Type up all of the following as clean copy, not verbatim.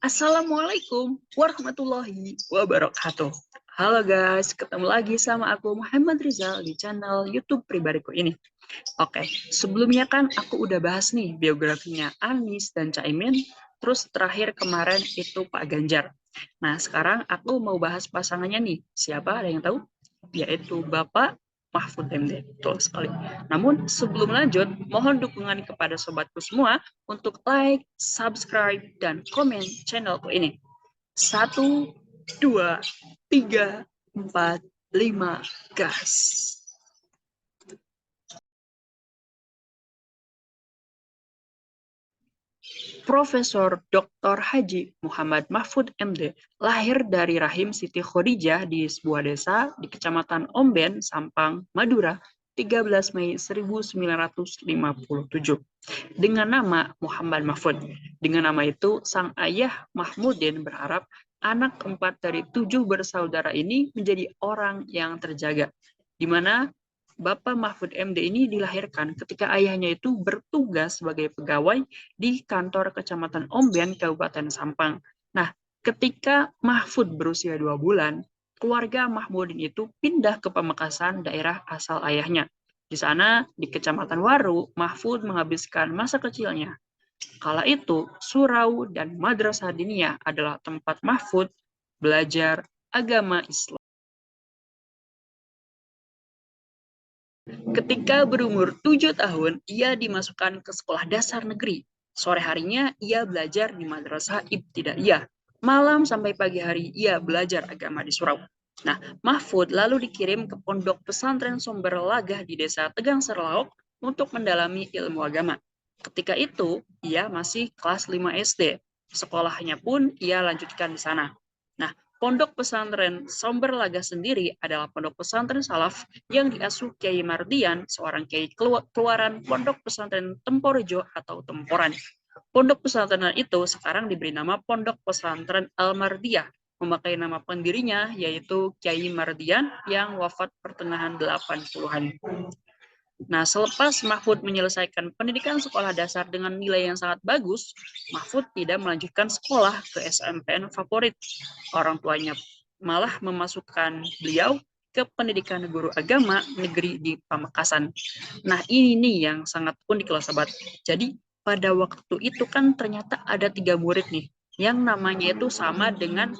Assalamualaikum warahmatullahi wabarakatuh. Halo guys, ketemu lagi sama aku Muhammad Rizal di channel YouTube pribadiku ini. Oke, sebelumnya kan aku udah bahas nih biografinya Anies dan Caimin, terus terakhir kemarin itu Pak Ganjar. Nah, sekarang aku mau bahas pasangannya nih. Siapa, ada yang tahu? Yaitu Bapak Mahfud MD. Betul sekali. Namun sebelum lanjut, mohon dukungan kepada sobatku semua untuk like, subscribe, dan komen channelku ini. 1, 2, 3, 4, 5, gas. Profesor Dr. Haji Muhammad Mahfud MD lahir dari rahim Siti Khadijah di sebuah desa di Kecamatan Omben, Sampang, Madura, 13 Mei 1957. Dengan nama Muhammad Mahfud. Dengan nama itu, sang ayah Mahmudin berharap anak keempat dari 7 bersaudara ini menjadi orang yang terjaga, di mana Bapak Mahfud MD ini dilahirkan ketika ayahnya itu bertugas sebagai pegawai di kantor Kecamatan Omben, Kabupaten Sampang. Nah, ketika Mahfud berusia 2 bulan, keluarga Mahmudin itu pindah ke Pamekasan, daerah asal ayahnya. Di sana, di Kecamatan Waru, Mahfud menghabiskan masa kecilnya. Kala itu, surau dan madrasah diniyah adalah tempat Mahfud belajar agama Islam. Ketika berumur 7 tahun, ia dimasukkan ke sekolah dasar negeri. Sore harinya, ia belajar di madrasah ibtidaiyah. Malam sampai pagi hari, ia belajar agama di surau. Nah, Mahfud lalu dikirim ke pondok pesantren Sumber Lagah di desa Tegang Serlaok untuk mendalami ilmu agama. Ketika itu, ia masih kelas 5 SD. Sekolahnya pun ia lanjutkan di sana. Nah, Pondok pesantren Sumber Laga sendiri adalah pondok pesantren salaf yang diasuh Kiai Mardian, seorang kiai keluaran pondok pesantren Temporejo atau Temporan. Pondok pesantren itu sekarang diberi nama Pondok Pesantren Al-Mardiyah, memakai nama pendirinya yaitu Kiai Mardian yang wafat pertengahan 80-an. Nah, selepas Mahfud menyelesaikan pendidikan sekolah dasar dengan nilai yang sangat bagus, Mahfud tidak melanjutkan sekolah ke SMPN favorit. Orang tuanya malah memasukkan beliau ke pendidikan guru agama negeri di Pamekasan. Nah, ini nih yang sangat unik loh, sobat. Jadi, pada waktu itu kan ternyata ada 3 murid nih, yang namanya itu sama dengan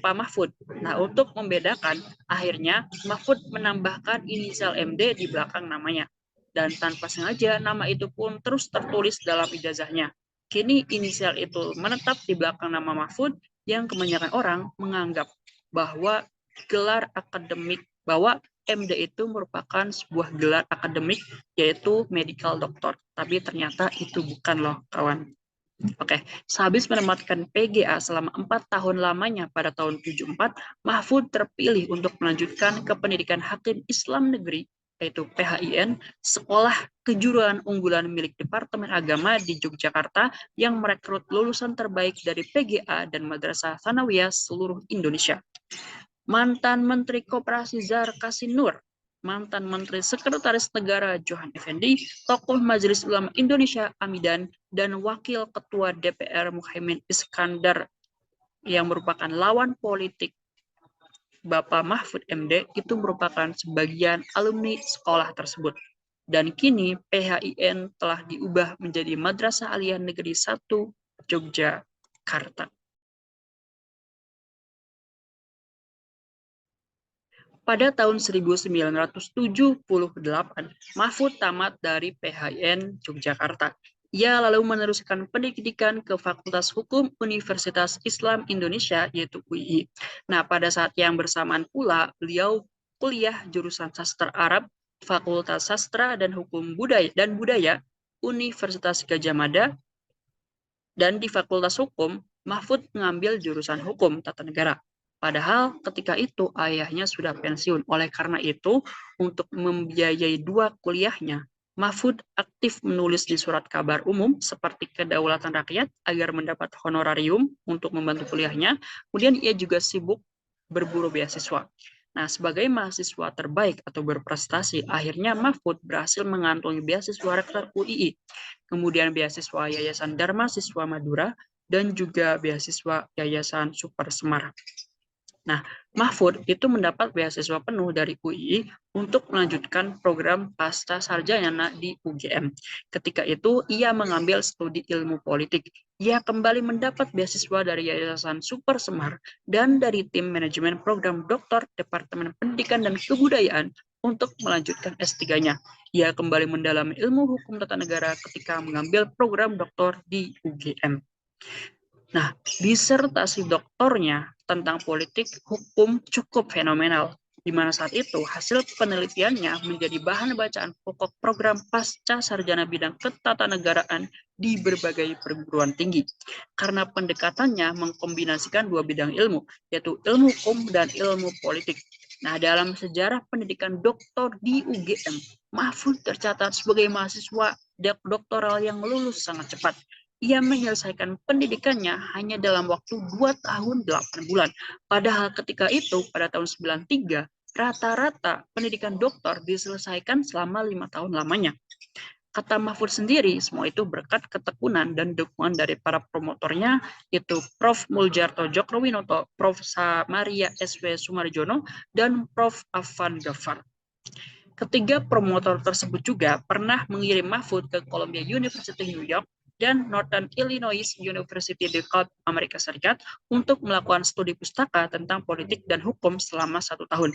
Pak Mahfud. Nah, untuk membedakan, akhirnya Mahfud menambahkan inisial MD di belakang namanya. Dan tanpa sengaja, nama itu pun terus tertulis dalam ijazahnya. Kini inisial itu menetap di belakang nama Mahfud yang kebanyakan orang menganggap bahwa gelar akademik, bahwa MD itu merupakan sebuah gelar akademik, yaitu medical doctor. Tapi ternyata itu bukan loh, kawan. Oke, sehabis menempatkan PGA selama 4 tahun lamanya pada tahun 74, Mahfud terpilih untuk melanjutkan ke pendidikan Hakim Islam Negeri, yaitu PHIN, sekolah kejuruan unggulan milik Departemen Agama di Yogyakarta yang merekrut lulusan terbaik dari PGA dan Madrasah Tsanawiyah seluruh Indonesia. Mantan Menteri Koperasi Zahar Kassin Nur, mantan Menteri Sekretaris Negara Johan Effendi, tokoh Majelis Ulama Indonesia Amidan, dan Wakil Ketua DPR Muhaimin Iskandar yang merupakan lawan politik Bapak Mahfud MD itu merupakan sebagian alumni sekolah tersebut. Dan kini PHIN telah diubah menjadi Madrasah Aliyah Negeri 1 Yogyakarta. Pada tahun 1978, Mahfud tamat dari PHIN Yogyakarta. Ia lalu meneruskan pendidikan ke Fakultas Hukum Universitas Islam Indonesia, yaitu UII. Nah, pada saat yang bersamaan pula, beliau kuliah jurusan Sastra Arab, Fakultas Sastra dan Hukum Budaya Universitas Gadjah Mada, dan di Fakultas Hukum, Mahfud mengambil jurusan Hukum Tata Negara. Padahal ketika itu ayahnya sudah pensiun. Oleh karena itu, untuk membiayai 2 kuliahnya, Mahfud aktif menulis di surat kabar umum seperti Kedaulatan Rakyat agar mendapat honorarium untuk membantu kuliahnya. Kemudian ia juga sibuk berburu beasiswa. Nah, sebagai mahasiswa terbaik atau berprestasi, akhirnya Mahfud berhasil mengantongi beasiswa Rektor UII, kemudian beasiswa Yayasan Dharma Siswa Madura, dan juga beasiswa Yayasan Super Semar. Nah, Mahfud itu mendapat beasiswa penuh dari UII untuk melanjutkan program pasca sarjana di UGM. Ketika itu, ia mengambil studi ilmu politik. Ia kembali mendapat beasiswa dari Yayasan Super Semar dan dari tim manajemen program Doktor Departemen Pendidikan dan Kebudayaan untuk melanjutkan S3-nya. Ia kembali mendalami ilmu hukum tata negara ketika mengambil program doktor di UGM. Nah, disertasi doktornya tentang politik hukum cukup fenomenal, di mana saat itu hasil penelitiannya menjadi bahan bacaan pokok program pasca sarjana bidang ketatanegaraan di berbagai perguruan tinggi. Karena pendekatannya mengkombinasikan dua bidang ilmu, yaitu ilmu hukum dan ilmu politik. Nah, dalam sejarah pendidikan doktor di UGM, Mahfud tercatat sebagai mahasiswa doktoral yang lulus sangat cepat. Ia menyelesaikan pendidikannya hanya dalam waktu 2 tahun 8 bulan. Padahal ketika itu, pada tahun 93, rata-rata pendidikan doktor diselesaikan selama 5 tahun lamanya. Kata Mahfud sendiri, semua itu berkat ketekunan dan dukungan dari para promotornya, yaitu Prof. Muljarto Djokrowinoto, Prof. Maria S.W. Sumarjono, dan Prof. Afan Ghaffar. Ketiga promotor tersebut juga pernah mengirim Mahfud ke Columbia University New York dan Northern Illinois University di Amerika Serikat untuk melakukan studi pustaka tentang politik dan hukum selama 1 tahun.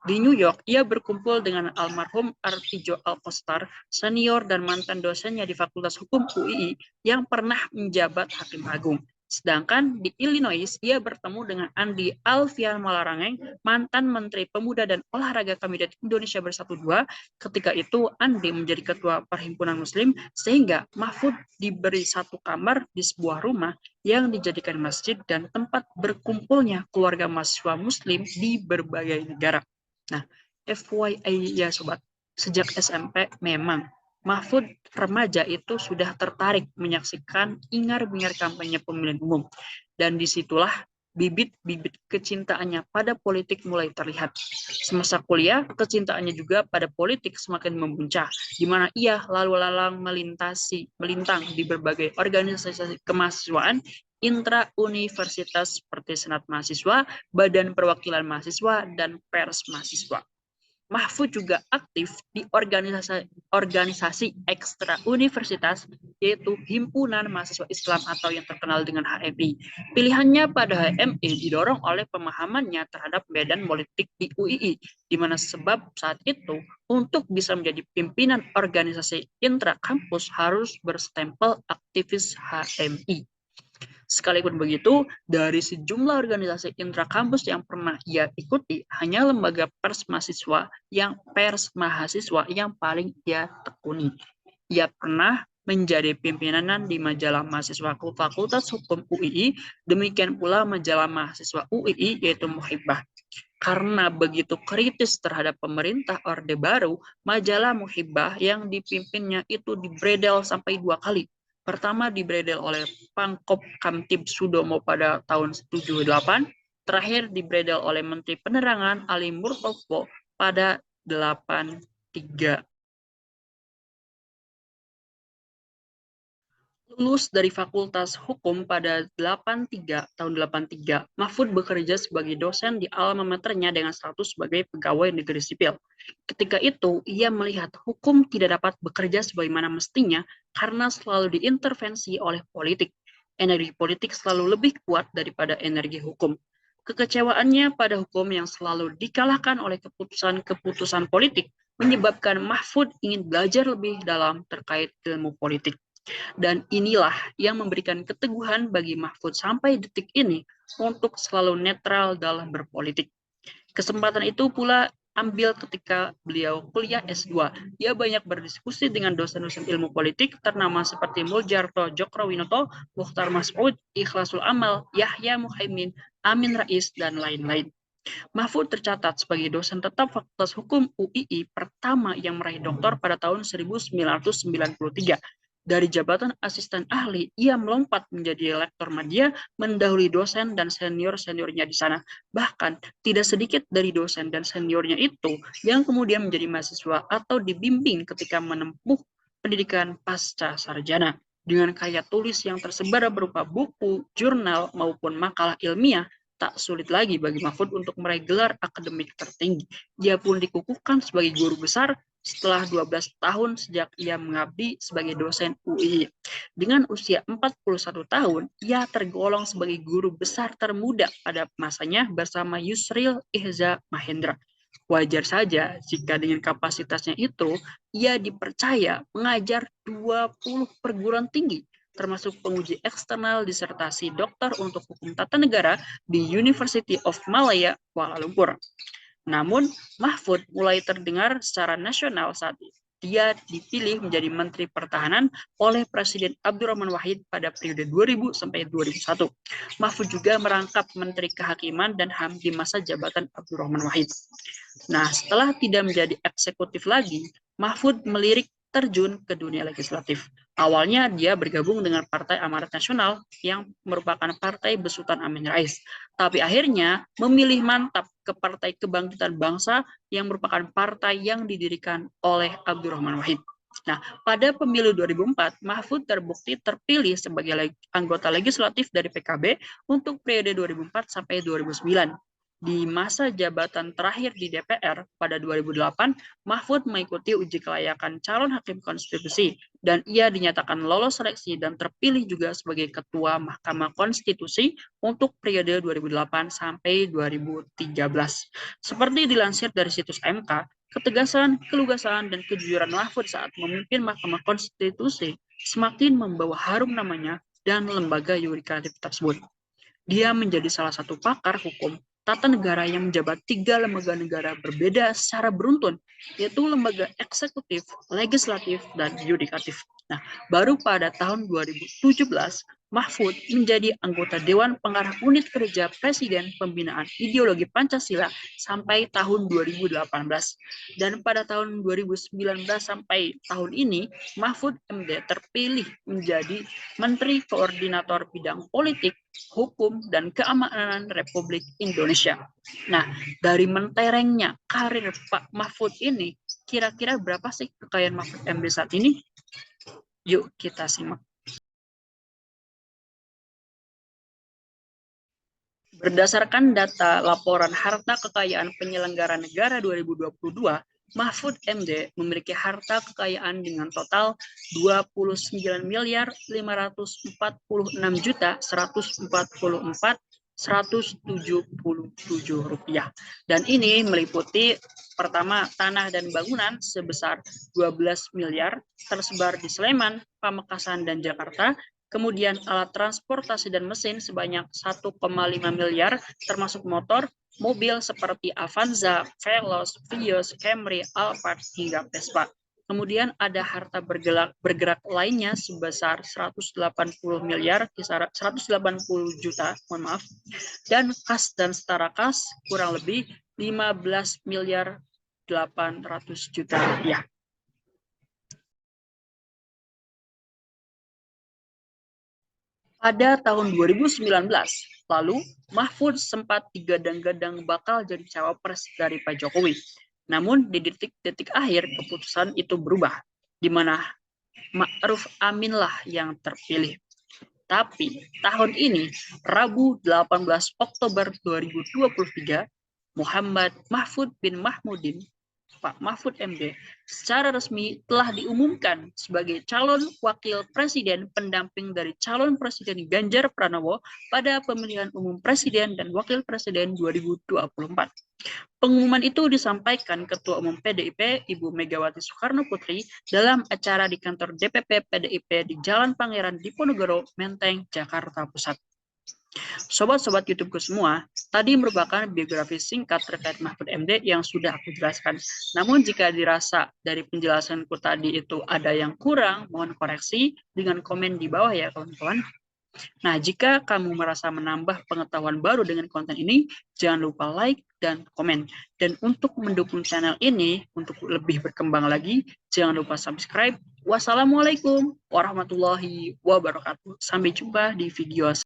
Di New York, ia berkumpul dengan almarhum Artijo Alkostar, senior dan mantan dosennya di Fakultas Hukum UII yang pernah menjabat Hakim Agung. Sedangkan di Illinois, ia bertemu dengan Andi Alfian Malarangeng, mantan Menteri Pemuda dan Olahraga Kabinet Indonesia Bersatu II. Ketika itu, Andi menjadi ketua Perhimpunan Muslim, sehingga Mahfud diberi satu kamar di sebuah rumah yang dijadikan masjid dan tempat berkumpulnya keluarga mahasiswa Muslim di berbagai negara. Nah, FYI ya sobat, sejak SMP memang Mahfud remaja itu sudah tertarik menyaksikan ingar-bingar kampanye pemilihan umum. Dan disitulah bibit-bibit kecintaannya pada politik mulai terlihat. Semasa kuliah, kecintaannya juga pada politik semakin memuncak, di mana ia lalu lalang melintang di berbagai organisasi kemahasiswaan intra-universitas seperti Senat Mahasiswa, Badan Perwakilan Mahasiswa, dan Pers Mahasiswa. Mahfud juga aktif di organisasi ekstra universitas, yaitu Himpunan Mahasiswa Islam atau yang terkenal dengan HMI. Pilihannya pada HMI didorong oleh pemahamannya terhadap medan politik di UII, di mana sebab saat itu untuk bisa menjadi pimpinan organisasi intra kampus harus berstempel aktivis HMI. Sekalipun begitu, dari sejumlah organisasi intrakampus yang pernah ia ikuti, hanya lembaga pers mahasiswa yang paling ia tekuni. Ia pernah menjadi pimpinan di majalah mahasiswa Fakultas Hukum UII, demikian pula majalah mahasiswa UII yaitu Muhibbah. Karena begitu kritis terhadap pemerintah Orde Baru, majalah Muhibbah yang dipimpinnya itu dibredel sampai 2 kali. Pertama dibredel oleh Pangkop Kamtib Sudomo pada tahun 78, terakhir dibredel oleh Menteri Penerangan Ali Murtopo pada 83. Lulus dari Fakultas Hukum pada tahun 83, Mahfud bekerja sebagai dosen di alma maternya dengan status sebagai pegawai negeri sipil. Ketika itu, ia melihat hukum tidak dapat bekerja sebagaimana mestinya karena selalu diintervensi oleh politik. Energi politik selalu lebih kuat daripada energi hukum. Kekecewaannya pada hukum yang selalu dikalahkan oleh keputusan-keputusan politik menyebabkan Mahfud ingin belajar lebih dalam terkait ilmu politik. Dan inilah yang memberikan keteguhan bagi Mahfud sampai detik ini untuk selalu netral dalam berpolitik. Kesempatan itu pula ambil ketika beliau kuliah S2. Ia banyak berdiskusi dengan dosen-dosen ilmu politik ternama seperti Muljarto Djokrowinoto, Mukhtar Mas'ud, Ikhlasul Amal, Yahya Muhaimin, Amin Rais, dan lain-lain. Mahfud tercatat sebagai dosen tetap Fakultas Hukum UII pertama yang meraih doktor pada tahun 1993. Dari jabatan asisten ahli, ia melompat menjadi lektor media, mendahului dosen dan senior-seniornya di sana. Bahkan, tidak sedikit dari dosen dan seniornya itu yang kemudian menjadi mahasiswa atau dibimbing ketika menempuh pendidikan pasca sarjana. Dengan karya tulis yang tersebar berupa buku, jurnal, maupun makalah ilmiah, tak sulit lagi bagi Mahfud untuk meraih gelar akademik tertinggi. Dia pun dikukuhkan sebagai guru besar setelah 12 tahun sejak ia mengabdi sebagai dosen UI. Dengan usia 41 tahun, ia tergolong sebagai guru besar termuda pada masanya bersama Yusril Ihza Mahendra. Wajar saja jika dengan kapasitasnya itu, ia dipercaya mengajar 20 perguruan tinggi, termasuk penguji eksternal disertasi doktor untuk hukum tata negara di University of Malaya, Kuala Lumpur. Namun, Mahfud mulai terdengar secara nasional saat dia dipilih menjadi Menteri Pertahanan oleh Presiden Abdurrahman Wahid pada periode 2000 sampai 2001. Mahfud juga merangkap Menteri Kehakiman dan HAM di masa jabatan Abdurrahman Wahid. Nah, setelah tidak menjadi eksekutif lagi, Mahfud melirik terjun ke dunia legislatif. Awalnya dia bergabung dengan Partai Amanat Nasional yang merupakan partai besutan Amin Rais. Tapi akhirnya memilih mantap ke Partai Kebangkitan Bangsa yang merupakan partai yang didirikan oleh Abdurrahman Wahid. Nah, pada pemilu 2004, Mahfud terbukti terpilih sebagai anggota legislatif dari PKB untuk periode 2004 sampai 2009. Di masa jabatan terakhir di DPR pada 2008, Mahfud mengikuti uji kelayakan calon hakim konstitusi dan ia dinyatakan lolos seleksi dan terpilih juga sebagai Ketua Mahkamah Konstitusi untuk periode 2008 sampai 2013. Seperti dilansir dari situs MK, ketegasan, kelugasan, dan kejujuran Mahfud saat memimpin Mahkamah Konstitusi semakin membawa harum namanya dan lembaga yudikatif tersebut. Dia menjadi salah satu pakar hukum tata negara yang menjabat 3 lembaga negara berbeda secara beruntun, yaitu lembaga eksekutif, legislatif, dan yudikatif. Nah, baru pada tahun 2017, Mahfud menjadi anggota Dewan Pengarah Unit Kerja Presiden Pembinaan Ideologi Pancasila sampai tahun 2018. Dan pada tahun 2019 sampai tahun ini, Mahfud MD terpilih menjadi Menteri Koordinator Bidang Politik, Hukum, dan Keamanan Republik Indonesia. Nah, dari menterengnya karir Pak Mahfud ini, kira-kira berapa sih kekayaan Mahfud MD saat ini? Yuk kita simak. Berdasarkan data Laporan Harta Kekayaan Penyelenggara Negara 2022, Mahfud MD memiliki harta kekayaan dengan total 29.546.144.177 rupiah. Dan ini meliputi pertama tanah dan bangunan sebesar 12 miliar tersebar di Sleman, Pamekasan, dan Jakarta. Kemudian alat transportasi dan mesin sebanyak 1,5 miliar termasuk motor, mobil seperti Avanza, Veloz, Vios, Camry, Alphard, hingga Vespa. Kemudian ada harta bergerak lainnya sebesar 180 miliar, kisaran 180 juta, mohon maaf. Dan kas dan setara kas kurang lebih 15 miliar 800 juta rupiah. Pada tahun 2019, lalu Mahfud sempat digadang-gadang bakal jadi cawapres dari Pak Jokowi. Namun di detik-detik akhir keputusan itu berubah, di mana Ma'ruf Aminlah yang terpilih. Tapi tahun ini, Rabu 18 Oktober 2023, Muhammad Mahfud bin Mahmudin, Pak Mahfud MD, secara resmi telah diumumkan sebagai calon wakil presiden pendamping dari calon presiden Ganjar Pranowo pada pemilihan umum presiden dan wakil presiden 2024. Pengumuman itu disampaikan Ketua Umum PDIP Ibu Megawati Soekarno Putri dalam acara di kantor DPP PDIP di Jalan Pangeran Diponegoro, Menteng, Jakarta Pusat. Sobat-sobat YouTubeku semua, tadi merupakan biografi singkat terkait Mahfud MD yang sudah aku jelaskan. Namun jika dirasa dari penjelasanku tadi itu ada yang kurang, mohon koreksi dengan komen di bawah ya kawan-kawan. Nah, jika kamu merasa menambah pengetahuan baru dengan konten ini, jangan lupa like dan komen. Dan untuk mendukung channel ini, untuk lebih berkembang lagi, jangan lupa subscribe. Wassalamualaikum warahmatullahi wabarakatuh. Sampai jumpa di video